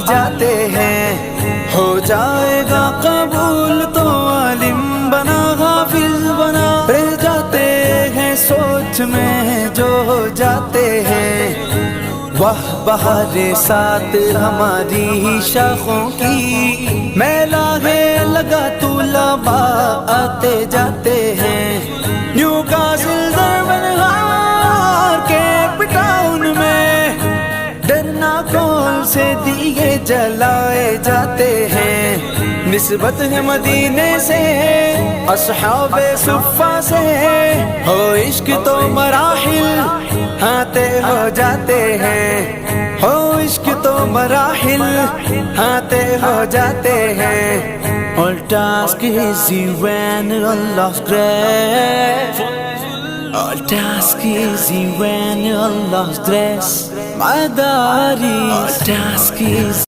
جاتے ہیں، ہو جائے گا قبول تو عالم بنا حافظ بنا، رہ جاتے ہیں سوچ میں جو ہو جاتے ہیں، واہ بہار ساتھ ہماری ہی شاخوں کی، میلہ ہے لگا طلبا آتے جاتے ہیں، نیو کاسل دربنہار کے پٹاؤن میں ڈرنا کون سے دیے جلائے جاتے ہیں، نسبت ہے مدینے سے اصحاب صفہ سے، ہو عشق تو مراحل آتے ہو جاتے ہیں، ہو عشق تو مراحل آتے ہو جاتے ہیں. All task is easy when Allah's grace. All task is easy when Allah's grace. Madaris. All task is